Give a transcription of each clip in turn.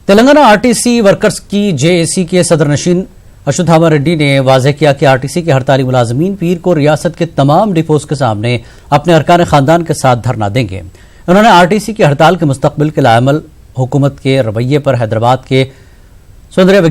Telangana RTC workers की JAC के सदर नशीन अश्वत्थामा रेड्डी ने वाज़ेह किया कि आरटीसी के हड़ताली मुलाजमीन पीर को रियासत के तमाम डिपोज के सामने अपने अरकान खानदान के साथ धरना देंगे। उन्होंने आरटीसी की हड़ताल के मुस्तकबिल के लाएमल हुकूमत के रवैये पर हैदराबाद के सुंदर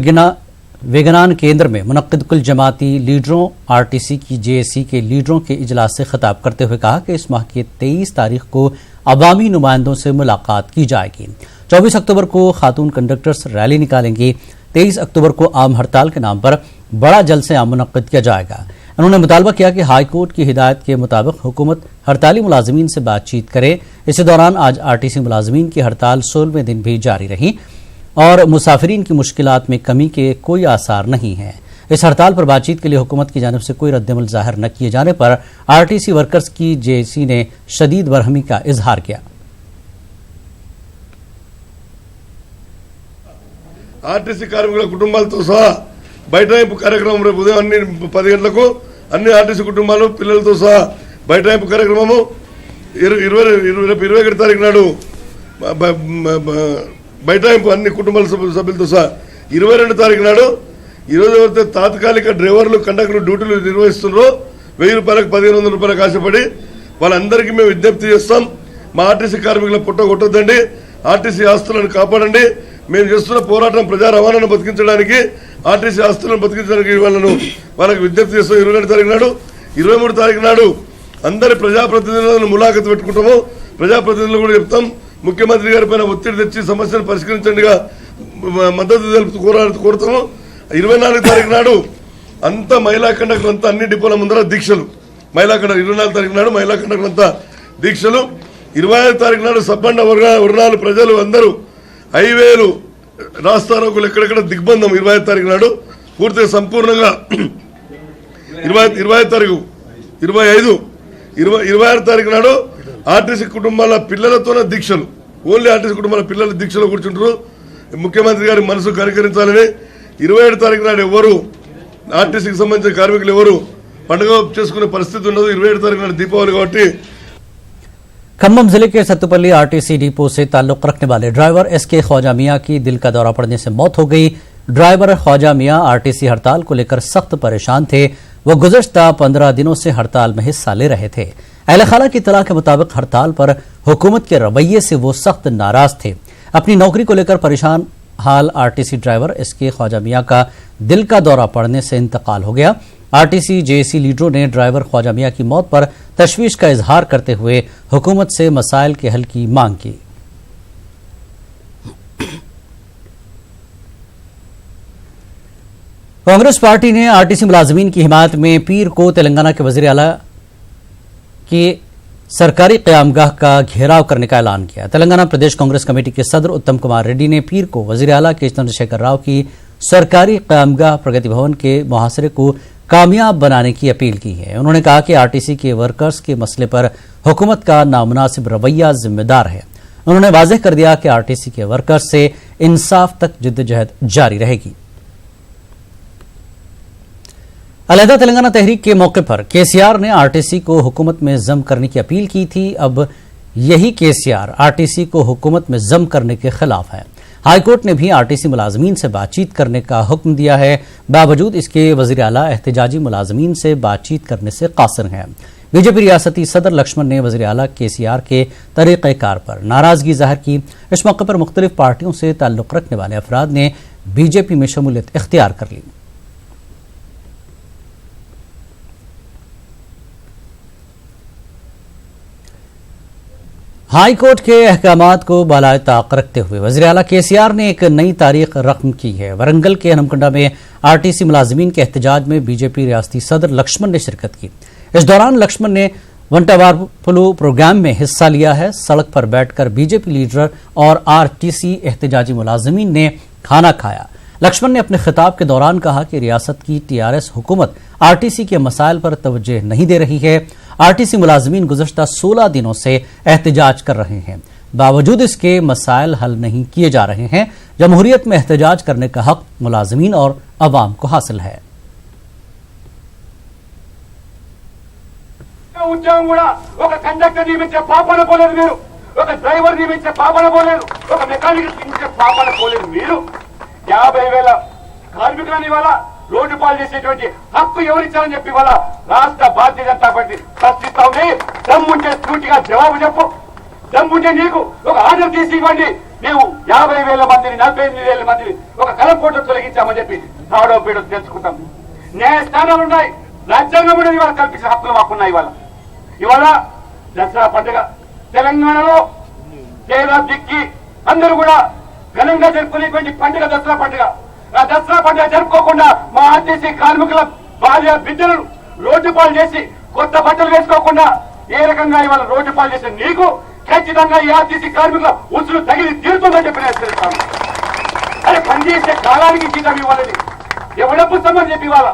विज्ञान केंद्र में मुनक्किद कुल जमाती लीडरों आरटीसी की जेएसी के लीडरों के इजलास से खिताब करते हुए कहा कि इस माह की 23 तारीख को अवामी नुमाइंदों से मुलाकात की जाएगी। 24 अक्टूबर को खातून कंडक्टर्स रैली निकालेंगी। 23 अक्टूबर को आम हड़ताल के नाम पर बड़ा जलसे आम मुनक्किद किया जाएगा। उन्होंने मुतालबा किया कि हाई कोर्ट की हिदायत के मुताबिक हुकूमत हड़ताली मुलाजमीन से बातचीत करे। इसी दौरान आज आरटीसी मुलाजमीन की हड़ताल 16वें दिन भी जारी रही और मुसाफिरीन की मुश्किलात में कमी के कोई आसार नहीं है। इस हड़ताल पर बातचीत के लिए हुकूमत की जानिब से कोई रद्दमल जाहिर न किए जाने पर आरटीसी वर्कर्स की जेएसी ने शदीद बरहमी का इजहार किया। ఆర్టీసీ కార్మికుల కుటుంబాలతో సహా బైఠాయింపు కార్యక్రమం రేపు ఉదయం అన్ని 10 గంటలకు అన్ని ఆర్టీసీ కుటుంబాలు పిల్లలతో సహా బైఠాయింపు కార్యక్రమము 21 తారీఖు నాడు బైఠాయింపు అన్ని కుటుంబాల సభ్యులతో సహా 22 తారీఖు నాడు ఈరోజు ఎవరైతే తాత్కాలిక డ్రైవర్లు కండక్టర్లు డ్యూటీలు నిర్వహిస్తున్నారో 1000 రూపాయలకు 1500 రూపాయలకు ఆశపడి వాళ్ళందరికీ మేము విజ్ఞప్తి చేస్తాం। మా ఆర్టీసీ కార్మికుల పుట్ట కొట్టొద్దండి, ఆర్టీసీ ఆస్తులను కాపాడండి। మేము చేస్తున్న పోరాటం ప్రజా రవాణాను బతికించడానికి ఆర్టీసీ ఆస్తులను బతికించడానికి వాళ్ళకి విజ్ఞప్తి చేస్తాం। 22 తారీఖు నాడు 23 తారీఖు నాడు అందరి ప్రజాప్రతినిధులను ములాఖతు పెట్టుకుంటాము। ప్రజాప్రతినిధులు కూడా చెప్తాం, ముఖ్యమంత్రి గారి పైన ఒత్తిడి తెచ్చి సమస్యను పరిష్కరించండిగా మద్దతు తెలుపుతూ కోరుతాము। 24 తారీఖు నాడు అంతా మహిళా కండక్టర్ అంతా అన్ని డిపోల ముందర దీక్షలు, మహిళా కండక్టర్ 24 తారీఖు నాడు మహిళా కండక్టర్ అంతా దీక్షలు। 25 తారీఖు నాడు సబ్బండ వర్గాల ప్రజలు అందరూ హైవేలు రాస్తారోకులు ఎక్కడెక్కడ దిగ్బంధం 25 తారీఖు నాడు పూర్తిగా సంపూర్ణంగా 25 తారీఖు 26 తారీఖు నాడు ఆర్టీసీ కుటుంబాల పిల్లలతోనే దీక్షలు, ఓన్లీ ఆర్టీసీ కుటుంబాల పిల్లల దీక్షలు కూర్చుంటారు। ముఖ్యమంత్రి గారి మనసు కనికరించాలని 27 తారీఖు నాడు ఎవరు ఆర్టీసీకి సంబంధించిన కార్మికులు ఎవరు పండుగ చేసుకునే పరిస్థితి ఉండదు। 27 తారీఖు నాడు దీపావళి కాబట్టి खम्मम जिले के सत्तुपल्ली आरटीसी डिपो से ताल्लुक रखने वाले ड्राइवर एसके ख्वाजा मियां की दिल का दौरा पड़ने से मौत हो गई। ड्राइवर ख्वाजा मियां आरटीसी हड़ताल को लेकर सख्त परेशान थे। वो गुज़श्ता 15 दिनों से हड़ताल में हिस्सा ले रहे थे। अहले खाला की इत्तला के मुताबिक हड़ताल पर हुकूमत के रवैये से वो सख्त नाराज थे। अपनी नौकरी को लेकर परेशान हाल आरटीसी ड्राइवर एसके ख्वाजा मियां का दिल का दौरा पड़ने से इंतकाल हो गया। आरटीसी जेएसी लीडरों ने ड्राइवर ख्वाजा मियां की मौत पर तशवीश का इजहार करते हुए हुकूमत से मसाइल के हल की मांग की। कांग्रेस पार्टी ने आरटीसी मुलाजमीन की हिमायत में पीर को तेलंगाना के वज़ीर आला की सरकारी क़यामगाह का घेराव करने का ऐलान किया। तेलंगाना प्रदेश कांग्रेस कमेटी के सदर उत्तम कुमार रेड्डी ने पीर को वज़ीर आला के चंद्रशेखर राव की सरकारी क़यामगाह प्रगति भवन के मुहासरे को कामयाब बनाने की अपील की है। उन्होंने कहा कि आरटीसी के वर्कर्स के मसले पर हुकूमत का नामुनासिब रवैया जिम्मेदार है। उन्होंने वाज़ेह कर दिया कि आरटीसी के वर्कर्स से इंसाफ तक जिद्दोजहद जारी रहेगी। अलहदा तेलंगाना तहरीक के मौके पर केसीआर ने आरटीसी को हुकूमत में जम करने की अपील की थी। अब यही केसीआर आरटीसी को हुकूमत में जम करने के खिलाफ है। हाईकोर्ट ने भी आरटीसी मुलाजमीन से बातचीत करने का हुक्म दिया है। बावजूद इसके वज़ीर आला एहतजाजी मुलाजमीन से बातचीत करने से कासिर हैं। बीजेपी रियासती सदर लक्ष्मण ने वज़ीर आला केसीआर के तरीक़ेकार पर नाराजगी जाहिर की। इस मौके पर मुख्तलिफ पार्टियों से ताल्लुक़ रखने वाले अफराद ने बीजेपी में शमूलियत इख्तियार कर ली। हाई कोर्ट के अहकामात को बालाए ताक रखते हुए वज़ीर आला केसीआर ने एक नई तारीख रकम की है। वरंगल के हनमकंडा में आरटीसी मुलाजमीन के एहतजाज में बीजेपी रियासती सदर लक्ष्मण ने शिरकत की। इस दौरान लक्ष्मण ने वंटावारपुलु प्रोग्राम में हिस्सा लिया है। सड़क पर बैठकर बीजेपी लीडर और आरटीसी एहतजाजी मुलाजमीन ने खाना खाया। लक्ष्मण ने अपने खिताब के दौरान कहा कि रियासत की टीआरएस हुकूमत आरटीसी के मसाइल पर तवज्जो नहीं दे रही है। आरटीसी मुलाजमीन गुज़श्ता 16 दिनों से एहतजाज कर रहे हैं, बावजूद इसके मसाइल हल नहीं किए जा रहे हैं। जमहूरियत में एहतजाज करने का हक मुलाजमीन और अवाम को हासिल है। ఉద్యోగం కూడా ఒక కండక్టర్ నియమించే పాపన పోలేదు। మీరు ఒక డ్రైవర్ నియమించే పాపన పోలేదు, ఒక మెకానిక్ నియమించే పాపన పోలేదు. మీరు 50,000 కార్మికులని ఇవాళ రోడ్డు పాలు చేసేటువంటి హక్కు ఎవరిచ్చారని చెప్పి ఇవాళ రాష్ట్ర భారతీయ జనతా పార్టీ ప్రశ్నిస్తా ఉంది. దమ్ముంటే సూటిగా జవాబు చెప్పు. దమ్ముంటే నీకు ఒక ఆర్డర్ తీసి ఇవ్వండి. మేము 50,000 మందిని 48,000 మందిని ఒక కలంపోటు తొలగించామని చెప్పి తాడో పీడో తెలుసుకుంటాం. న్యాయస్థానాలు ఉన్నాయి, రాజ్యాంగం అనేది ఇవాళ కల్పించిన హక్కులు మాకున్నాయి. ఇవాళ దసరా పండుగ తెలంగాణలో పేద దిక్కి అందరూ కూడా ఘనంగా జరుపుకునేటువంటి పండుగ దసరా పండుగ. ఆ దసరా పండుగ జరుపుకోకుండా మా ఆర్టీసీ కార్మికుల భార్య బిడ్డలను రోడ్డు పాలు చేసి కొత్త బట్టలు వేసుకోకుండా ఏ రకంగా ఇవాళ రోడ్డు పాలు చేసి నీకు ఖచ్చితంగా ఈ ఆర్టీసీ కార్మికుల ఉసులు తగిలి తీరుతుందని చెప్పి నేను తెలుస్తాను. అరే పనిచేసే కాలానికి జీతం ఇవ్వాలని ఎవడప్పుస్తామని చెప్పి ఇవాళ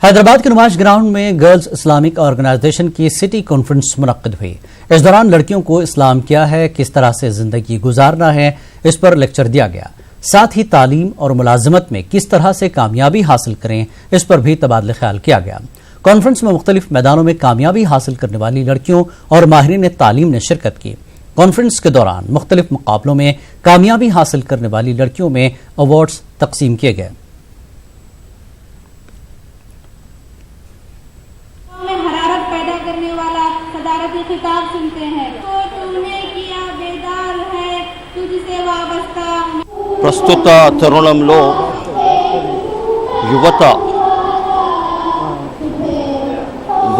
हैदराबाद के नुमाइश ग्राउंड में गर्ल्स इस्लामिक ऑर्गेनाइजेशन की सिटी कॉन्फ्रेंस मुनक्किद हुई। इस दौरान लड़कियों को इस्लाम क्या है, किस तरह से जिंदगी गुजारना है, इस पर लेक्चर दिया गया। साथ ही तालीम और मुलाजमत में किस तरह से कामयाबी हासिल करें, इस पर भी तबादला ख्याल किया गया। कॉन्फ्रेंस में मुख्तलिफ मैदानों में कामयाबी हासिल करने वाली लड़कियों और माहिरीन तालीम ने शिरकत की। कॉन्फ्रेंस के दौरान मुख्तलिफ मुकाबलों में कामयाबी हासिल करने वाली लड़कियों में अवार्ड्स तकसीम किए गए। खिताब सुनते हैं तो तुमने किया बेदार है तुझसे वाबस्ता। ప్రస్తుత తరుణంలో యువత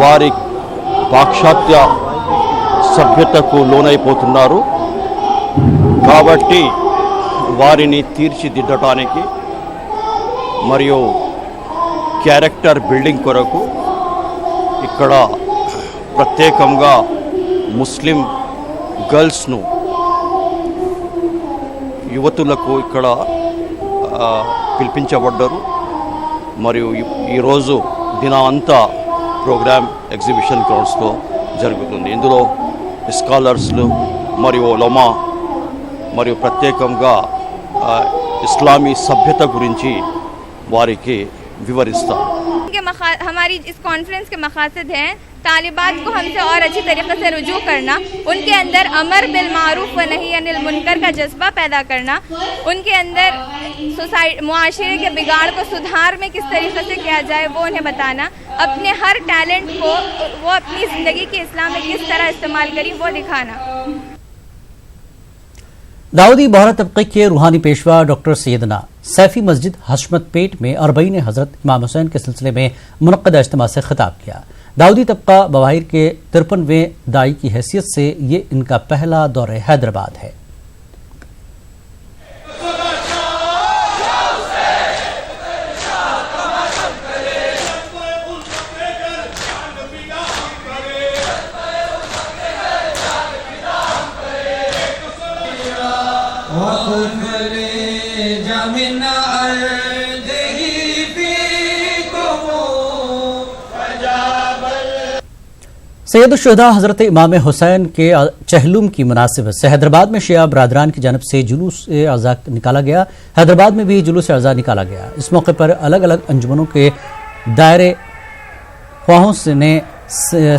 వారి పాశ్చాత్య సభ్యతకు లోనైపోతున్నారు. కాబట్టి వారిని తీర్చిదిద్దడానికి మరియు క్యారెక్టర్ బిల్డింగ్ కొరకు ఇక్కడ ప్రత్యేకంగా ముస్లిం గర్ల్స్ను యువతులకు ఇక్కడ పిలిపించబడ్డారు. మరియు ఈరోజు దినమంతా ప్రోగ్రామ్ ఎగ్జిబిషన్ గ్రౌండ్స్లో జరుగుతుంది. ఇందులో స్కాలర్స్లు మరియు ఉలమా మరియు ప్రత్యేకంగా ఇస్లామీ సభ్యత గురించి వారికి వివరిస్తారు. हमारी इस कॉन्फ्रेंस के मकासद हैं तालिबात को हमसे और अच्छी तरीके से रुजू करना, उनके अंदर अमर बिल मारूफ व नही अनिल मुनकर का जज्बा पैदा करना, उनके अंदर मुआशरे के बिगाड़ को सुधार में किस तरीके से किया जाए वो उन्हें बताना, अपने हर टैलेंट को वो अपनी ज़िंदगी के इस्लाम में किस तरह इस्तेमाल करी वो दिखाना। दाऊदी बोहरा तबके के रूहानी पेशवा डॉक्टर सैयदना सैफी मस्जिद हशमत पेट में 40 हज़रत इमाम हुसैन के सिलसिले में मुनक्कदा इज्तिमा से खिताब किया। दाऊदी तबका बवाहिर के 53वें दाई की हैसियत से ये इनका पहला दौरे हैदराबाद है। सैयदुश्शुहदा हज़रत इमाम हुसैन के चहलुम की मुनासिबत से हैदराबाद में शिया बरादरान की जानब से जुलूस अज़ा निकाला गया। हैदराबाद में भी जुलूस अज़ा निकाला गया। इस मौके पर अलग अलग अंजुमनों के दायरे ख्वाहों ने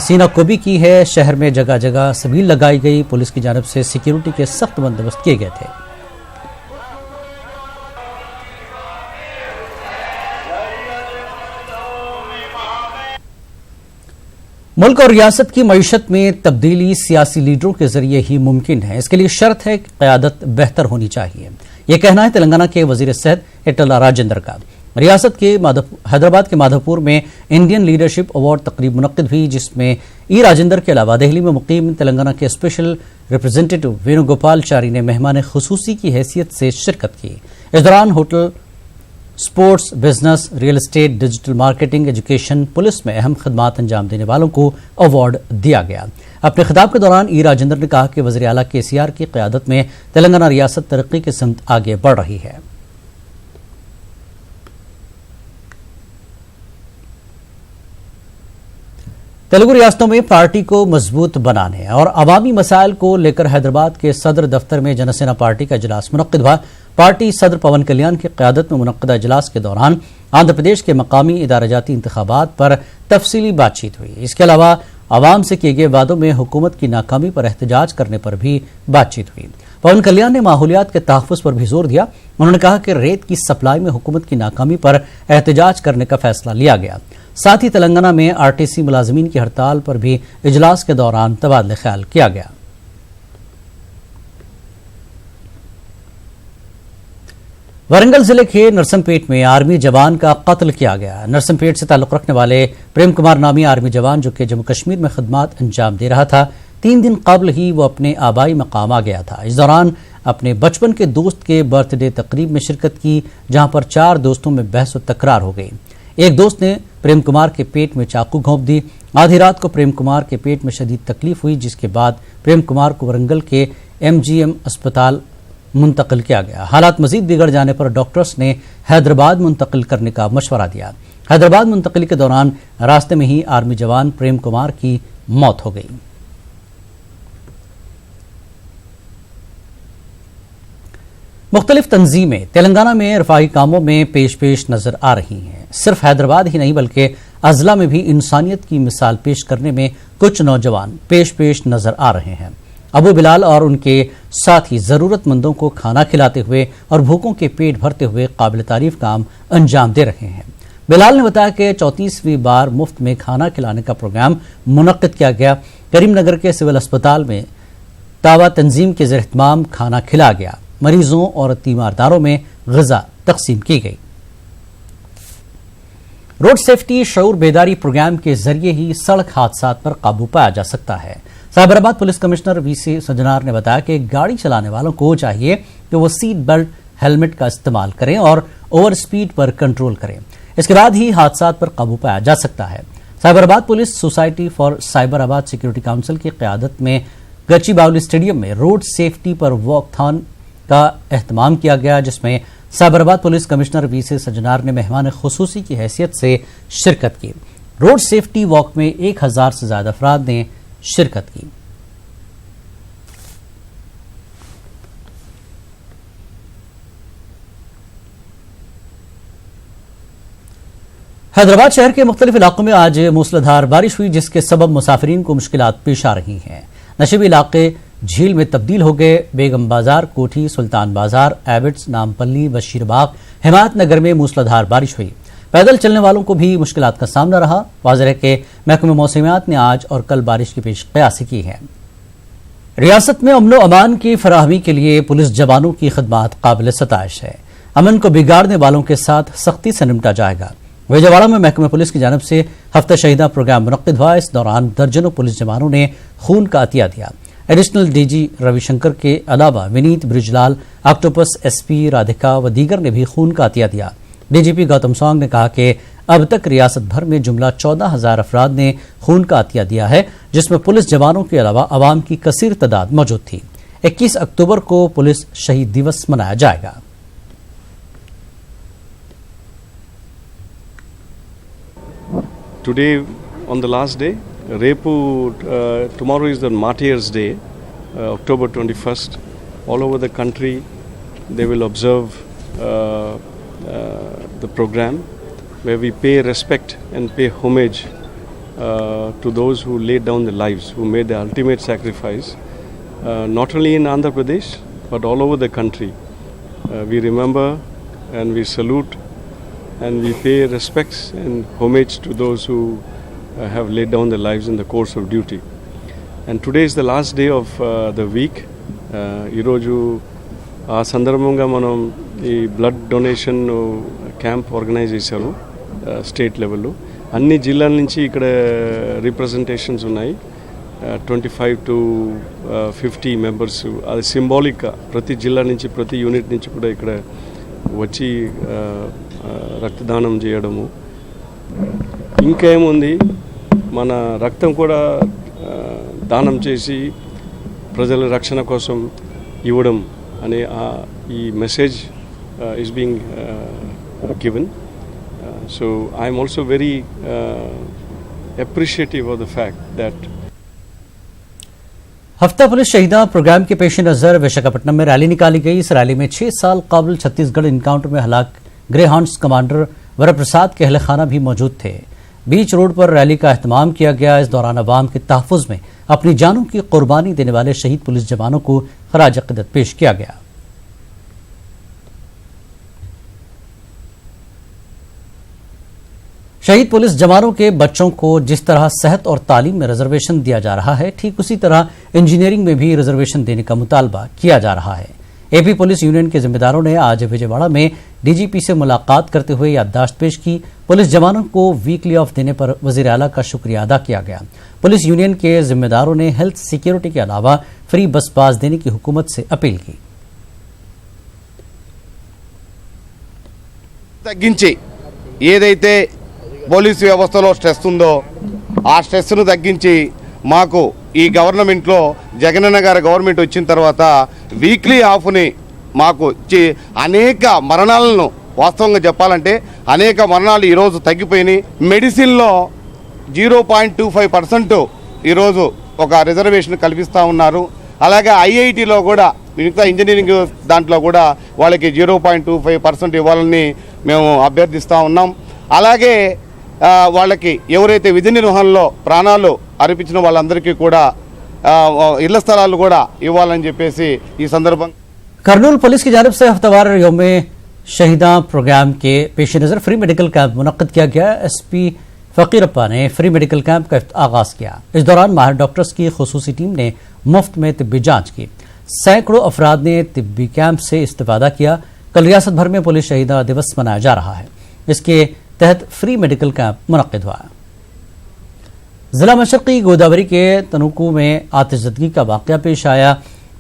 सीना कोबी की है। शहर में जगह जगह सबील लगाई गई। पुलिस की जानब से सिक्योरिटी के सख्त बंदोबस्त किए गए थे। मुल्क और रियासत की मईशत में तब्दीली सियासी लीडरों के जरिए ही मुमकिन है। इसके लिए शर्त है कि क़यादत बेहतर होनी चाहिए। यह कहना है तेलंगाना के वजीर सेहत ईटला राजेंद्र का। रियासत के हैदराबाद के माधवपुर में इंडियन लीडरशिप अवार्ड तकरीब मुनक्किद हुई, जिसमें ई राजेंद्र के अलावा दिल्ली में मुकीम तेलंगाना के स्पेशल रिप्रेजेंटेटिव वेणुगोपाल चारी ने मेहमान खुसूसी की हैसियत से शिरकत की। इस दौरान hotel, sports, business, real estate, digital marketing, education, police में अहम खदमात अंजाम देने वालों को अवार्ड दिया गया। अपने खिताब के दौरान ई राजेंद्र ने कहा कि वज़ीर आला केसीआर की क़यादत में तेलंगाना रियासत तरक्की की समत आगे बढ़ रही है। तेलुगु रियासतों में पार्टी को मजबूत बनाने और अवामी मसाइल को लेकर हैदराबाद के सदर दफ्तर में जनसेना पार्टी का इजलास मुनक्किद हुआ। पार्टी सदर पवन कल्याण की क़यादत में मुनक्किदा इजलास के दौरान आंध्र प्रदेश के मकामी इदारा जाती इंतखाबात पर तफसीली बातचीत हुई। इसके अलावा आवाम से किए गए वादों में हुकूमत की नाकामी पर एहतजाज करने पर भी बातचीत हुई। पवन कल्याण ने माहौलियात के तहफ़्फ़ुज़ पर भी जोर दिया। उन्होंने कहा कि रेत की सप्लाई में हुकूमत की नाकामी पर एहतजाज करने का फैसला लिया गया। साथ ही तेलंगाना में आरटीसी मुलाजमीन की हड़ताल पर भी इजलास के दौरान तबादले ख्याल किया गया। वरंगल जिले के नरसमपेट में आर्मी जवान का कत्ल किया गया। नरसमपेट से ताल्लुक रखने वाले प्रेम कुमार नामी आर्मी जवान जो कि जम्मू कश्मीर में खिदमत अंजाम दे रहा था, 3 दिन कबल ही वो अपने आबाई मकाम आ गया था। इस दौरान अपने बचपन के दोस्त के बर्थडे तकरीब में शिरकत की, जहां पर 4 दोस्तों में बहस व तकरार हो गई। एक दोस्त ने प्रेम कुमार के पेट में चाकू घोंप दी। आधी रात को प्रेम कुमार के पेट में शदीद तकलीफ हुई, जिसके बाद प्रेम कुमार को वरंगल के MGM अस्पताल मुंतकिल किया गया। हालात मजीद बिगड़ जाने पर डॉक्टर्स ने हैदराबाद मुंतकिल करने का मशवरा दिया। हैदराबाद मुंतकिली के दौरान रास्ते में ही आर्मी जवान प्रेम कुमार की मौत हो गई। मुख्तलिफ तंजीमें तेलंगाना में रफाही कामों में पेश नजर आ रही हैं। सिर्फ हैदराबाद ही नहीं बल्कि अजला में भी इंसानियत की मिसाल पेश करने में कुछ नौजवान पेश नजर आ रहे हैं। अबू बिलाल और उनके साथी जरूरतमंदों को खाना खिलाते हुए और भूखों के पेट भरते हुए काबिल तारीफ काम अंजाम दे रहे हैं। बिलाल ने बताया कि 34वीं बार मुफ्त में खाना खिलाने का प्रोग्राम मुनक्किद किया गया। करीमनगर के सिविल अस्पताल में तावा तंजीम के ज़ेर-ए-इत्माम खाना खिला गया। मरीजों और तीमारदारों में ग़िज़ा तकसीम की गई। रोड सेफ्टी शऊर बेदारी प्रोग्राम के जरिए ही सड़क हादसात पर काबू पाया जा सकता है। Cyberabad police commissioner VC Sajjanar ने बताया कि गाड़ी चलाने वालों को चाहिए कि वो सीट बेल्ट हेलमेट का इस्तेमाल करें और ओवर स्पीड पर कंट्रोल करें। इसके बाद ही हादसात पर काबू पाया जा सकता है। Cyberabad police society for Cyberabad security council की क़यादत में गच्चीबावली स्टेडियम में रोड सेफ्टी पर वॉकथॉन का एहतमाम किया गया, जिसमें Cyberabad police commissioner VC Sajjanar ने मेहमान खुसूसी की हैसियत से शिरकत की। रोड सेफ्टी वॉक में 1000 से ज्यादा अफराद ने शिरकत की। हैदराबाद शहर के मुख्तलिफ इलाकों में आज मूसलाधार बारिश हुई, जिसके सबब मुसाफिरीन को मुश्किलात पेश आ रही हैं। नशीबी इलाके झील में तब्दील हो गए। बेगम बाजार, कोठी, सुल्तान बाजार, एबिट्स, नामपल्ली, बशीरबाग, हिमायत नगर में मूसलाधार बारिश हुई। पैदल चलने वालों को भी मुश्किलात का सामना रहा। वाज़ेह है कि महकमे मौसमियात ने आज और कल बारिश की पेश क़यासी की है। रियासत में अमन व अमान की फराहमी के लिए पुलिस जवानों की खिदमत काबिल सताइश है। अमन को बिगाड़ने वालों के साथ सख्ती से निपटा जाएगा। विजयवाड़ा में महकमे पुलिस की जानिब से हफ्ता शहीदा प्रोग्राम मुनक्किद हुआ। इस दौरान दर्जनों पुलिस जवानों ने खून का अतिया दिया। एडिशनल DG रविशंकर के अलावा विनीत ब्रिजलाल, ऑक्टोपस SP राधिका व दीगर ने भी खून का अतिया दिया। DGP गौतम सॉन्ग ने कहा कि अब तक रियासत भर में जुमला 14,000 अफराद ने खून का अतिया दिया है, जिसमें पुलिस जवानों के अलावा अवाम की कसीर तादाद मौजूद थी। 21 अक्टूबर को पुलिस शहीद दिवस मनाया जाएगा। Today, on the last day, tomorrow is the Martyrs' Day, October 21st. All over the country, they will observe the program where we pay respect and pay homage to those who laid down their lives, who made the ultimate sacrifice, not only in Andhra Pradesh, but all over the country. We remember and we salute and we pay respects and homage to those who have laid down their lives in the course of duty. And today is the last day of the week. ఈరోజు ఆ సందర్భంగా మనం ఈ blood donation camp organise చేశారు state లెవెల్లో. అన్ని జిల్లాల నుంచి ఇక్కడ రిప్రజెంటేషన్స్ ఉన్నాయి. 25 to 50 మెంబర్స్. అది సింబాలిక్గా ప్రతి జిల్లా నుంచి ప్రతి యూనిట్ నుంచి కూడా ఇక్కడ వచ్చి రక్తదానం చేయడము. ఇంకేముంది, మన రక్తం కూడా దానం చేసి ప్రజల రక్షణ కోసం ఇవ్వడం అనే ఈ message is being given. So I'm also very appreciative of the fact that हफ्ता पुलिस शहीदा प्रोग्राम के पेश नजर विशाखापट्टनम में रैली निकाली गई। इस रैली में 6 साल कबल छत्तीसगढ़ इनकाउंटर में हलाक ग्रे हॉर्न्स कमांडर वरप्रसाद के अहल खाना भी मौजूद थे। बीच रोड पर रैली का एहतमाम किया गया। इस दौरान अवाम के तहफ़्फ़ुज़ में अपनी जानों की कुर्बानी देने वाले शहीद पुलिस जवानों को खराज अक़ीदत पेश किया गया। शहीद पुलिस जवानों के बच्चों को जिस तरह सेहत और तालीम में रिजर्वेशन दिया जा रहा है, ठीक उसी तरह इंजीनियरिंग में भी रिजर्वेशन देने का मुतालबा किया जा रहा है। एपी पुलिस यूनियन के जिम्मेदारों ने आज विजयवाड़ा में डीजीपी से मुलाकात करते हुए याददाश्त पेश की। पुलिस जवानों को वीकली ऑफ देने पर वजीर आला का शुक्रिया अदा किया गया। पुलिस यूनियन के जिम्मेदारों ने हेल्थ सिक्योरिटी के अलावा फ्री बस पास देने की हुकूमत से अपील की। తగ్గించి ఏదైతే పోలీసు వ్యవస్థలో స్ట్రెస్ ఉందో ఆ స్ట్రెస్ను తగ్గించి మాకు ఈ గవర్నమెంట్లో జగనన్న గారి గవర్నమెంట్ వచ్చిన తర్వాత వీక్లీ ఆఫ్ని మాకు ఇచ్చి అనేక మరణాలను వాస్తవంగా చెప్పాలంటే అనేక మరణాలు ఈరోజు తగ్గిపోయినాయి. మెడిసిన్లో 0.25% ఈరోజు ఒక రిజర్వేషన్ కల్పిస్తూ ఉన్నారు. అలాగే ఐఐటీలో కూడా మిగతా ఇంజనీరింగ్ దాంట్లో కూడా వాళ్ళకి 0.25% ఇవ్వాలని మేము అభ్యర్థిస్తూ ఉన్నాం. అలాగే వాళ్ళకి ఎవరైతే విధి నిర్వహణలో ప్రాణాలు అర్పించిన వాళ్ళందరికీ కూడా ఇళ్ల స్థలాలు కూడా ఇవ్వాలని చెప్పేసి ఈ సందర్భంగా करनूल पुलिस की जानिब से हफ्तावार यौम शहीदा प्रोग्राम के पेश नज़र फ्री मेडिकल कैंप मुनक्किद किया गया। एसपी फकीरप्पा ने फ्री मेडिकल कैंप का आगाज किया। इस दौरान माहिर डॉक्टर्स की खुसूसी टीम ने मुफ्त में तिब्बी जांच की। सैकड़ों अफराद ने तिब्बी कैंप से इस्तेफादा किया। कल रियासत भर में पुलिस शहीदा दिवस मनाया जा रहा है। इसके तहत फ्री मेडिकल कैंप मुनक्किद हुआ। जिला मशरकी गोदावरी के तनुकू में आतिशदगी का वाक़या पेश आया।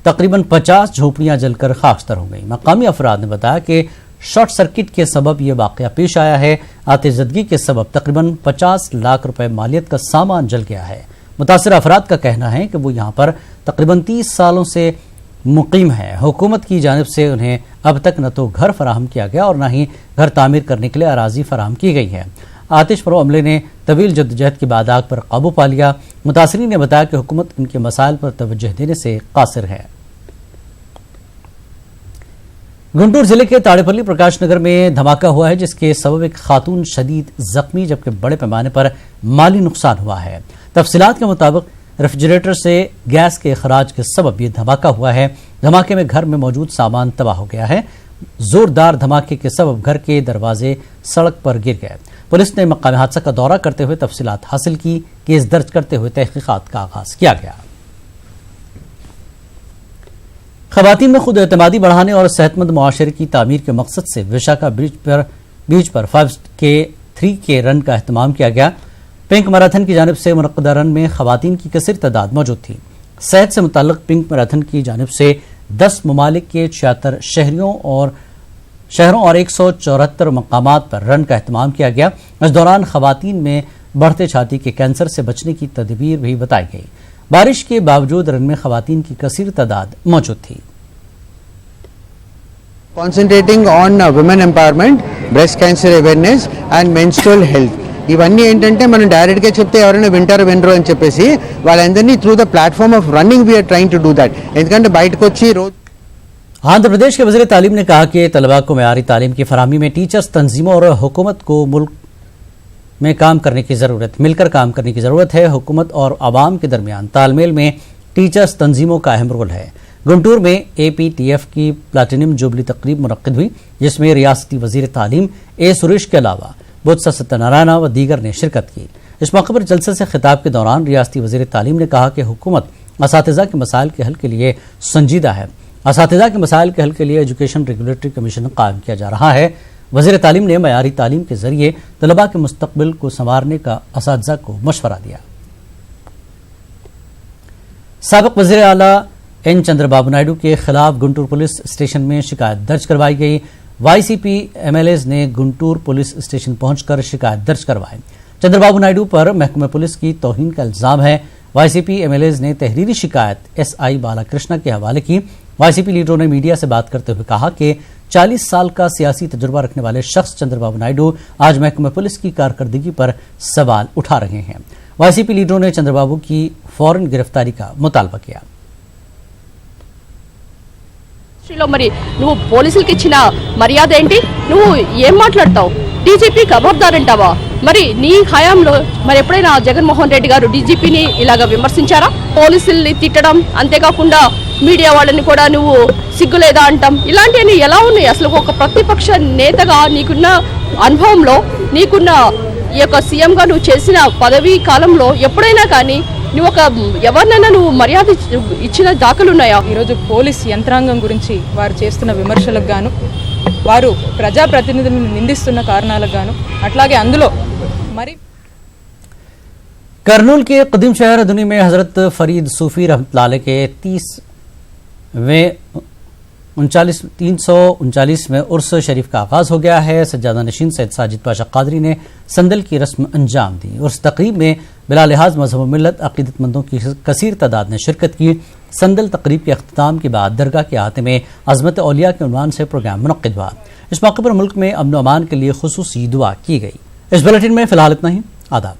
तकरीबन 50 झोपड़ियां जलकर खाकस्तर हो गई। मकामी अफराद ने बताया कि शॉर्ट सर्किट के सबब यह वाक़या पेश आया है। आतिशदगी के सबब तकरीबन 50 लाख रुपए मालियत का सामान जल गया है। मुतासिर अफराद का कहना है कि वो यहाँ पर तकरीबन 30 सालों से मुकीम है। हुकूमत की जानिब से उन्हें अब तक न तो घर फराहम किया गया और न ही घर तामीर करने के लिए अराजी फराहम की गई है। आतिश पर अमले ने तवील जद्दोजहद के बाद आग पर काबू पा लिया। मुतासिरीन ने बताया कि हुकूमत इनके मसाइल पर तवज्जो देने से कासिर है। गुंटूर जिले के ताड़ेपल्ली प्रकाश नगर में धमाका हुआ है, जिसके सबब एक खातून शदीद जख्मी जबकि बड़े पैमाने पर माली नुकसान हुआ है। तफसीलात के मुताबिक रेफ्रिजरेटर से गैस के अखराज के सबब यह धमाका हुआ है। धमाके में घर में मौजूद सामान तबाह हो गया है। जोरदार धमाके के सबब घर के दरवाजे सड़क पर गिर गए। पुलिस ने मकामी हादसा का दौरा करते हुए तफसीलात हासिल की। केस दर्ज करते हुए तहकीकात का आगाज किया गया। खवातीन में खुद एतमादी बढ़ाने और सेहतमंद मुआशरे की तामीर के मकसद से विशाखा बीच पर 5K रन का एहतमाम किया गया। पिंक मैराथन की जानिब से मुनक्किदा रन में खवातीन की कसीर तादाद मौजूद थी। सेहत से मुताल्लिक पिंक मैराथन की जानिब से 10 ममालिक के 76 शहरों और 174 मकामात पर रन का एहतमाम किया गया। इस दौरान खवातीन में बढ़ते छाती के कैंसर से बचने की तदबीर भी बताई गई। बारिश के बावजूद रन में खवातीन की कसीर तादाद मौजूद थी। Concentrating on women empowerment, breast cancer awareness and menstrual health. ఇవన్నీ ఏంటంటే మనం డైరెక్ట్గా చెప్తే ఎవరైనా వినరు అని చెప్పేసి వాళ్ళందరినీ through the platform of running we are trying to do that. ఎందుకంటే బయటకు వచ్చి రోజు आंध्र प्रदेश के वज़ीर तालीम ने कहा कि तलबा को मेयारी तालीम की फराहमी में टीचर्स तंजीमों और हुकूमत को मुल्क में काम करने की ज़रूरत मिलकर काम करने की ज़रूरत है। हुकूमत और आवाम के दरमियान तालमेल में टीचर्स तंजीमों का अहम रोल है। गुंटूर में APTF की प्लाटिनम जुबली तकरीब मुनक्किद हुई, जिसमें रियासती वज़ीर तालीम ए सुरेश के अलावा बुत्सा सत्यनारायण व दीगर ने शिरकत की। इस मौके पर जलसे से खिताब के दौरान रियासती वज़ीर तालीम ने कहा कि हुकूमत असातिज़ा के मसाइल के हल के लिए संजीदा है। असातिज़ा के मसाइल के हल के लिए एजुकेशन रेगुलेटरी कमीशन कायम किया जा रहा है। वज़ीर तालीम ने मयारी तालीम के जरिए तलबा के मुस्तकबिल को संवारने का असातिज़ा को मशवरा दिया। साबिक़ वज़ीर आला एन चंद्रबाबू नायडू के खिलाफ गुंटूर पुलिस स्टेशन में शिकायत दर्ज करवाई गई। YCP MLAs ने गुंटूर पुलिस स्टेशन पहुंचकर शिकायत दर्ज करवाई। चंद्रबाबू नायडू पर महकमे पुलिस की तौहीन का इल्जाम है। YCP MLAs ने तहरीरी शिकायत SI बालाकृष्णा के हवाले की। YCP लीडरों ने मीडिया से बात करते हुए कहा कि 40 साल का सियासी तजुर्बा रखने वाले शख्स चंद्रबाबू नायडू आज महकमे पुलिस की कारकर्दगी पर सवाल उठा रहे हैं। YCP लीडरों ने चंद्रबाबू की फौरन गिरफ्तारी का मुतालबा किया। మరి నువ్వు పోలీసులకు ఇచ్చిన మర్యాద ఏంటి? నువ్వు ఏం మాట్లాడతావు? డీజీపీ ఖబర్దార్ అంటావా? మరి నీ హయాంలో మరి ఎప్పుడైనా జగన్మోహన్ రెడ్డి గారు డీజీపీని ఇలాగ విమర్శించారా? పోలీసుల్ని తిట్టడం, అంతేకాకుండా మీడియా వాళ్ళని కూడా నువ్వు సిగ్గులేదా అంటాం, ఇలాంటివన్నీ ఎలా ఉన్నాయి? అసలు ఒక ప్రతిపక్ష నేతగా నీకున్న అనుభవంలో, నీకున్న ఈ యొక్క సీఎంగా నువ్వు చేసిన పదవీ కాలంలో ఎప్పుడైనా కానీ నువ్వు ఎవరినైనా నువ్వు మర్యాద ఇచ్చిన దాఖలు ఉన్నాయా? ఈరోజు పోలీస్ యంత్రాంగం గురించి వారు చేస్తున్న విమర్శలకు గాను, వారు ప్రజాప్రతినిధులను నిందిస్తున్న కారణాలకు గాను, అట్లాగే అందులో మరి करनूल के कदीम शहर दुनी में हज़रत फरीद सूफ़ी रहमतुल्लाह के 339 में उर्स शरीफ का आगाज़ हो गया है। सज्जादा नशीन सैयद साजिद पाशा कादरी ने संदल की रस्म अंजाम दी। उर्स तकरीब में बिला लिहाज मजहब मिल्लत अक़ीदतमंदों की कसीर तादाद ने शिरकत की। संदल तकरीब के अख्ताम के बाद दरगाह के अहाते में अज़मत औलिया के उन्वान से प्रोग्राम मुनक़्क़िद हुआ। इस मौके पर मुल्क में अमन व अमान के लिए खुसूसी दुआ की गई। इस बुलेटिन में फ़िलहाल इतना ही। आदाब।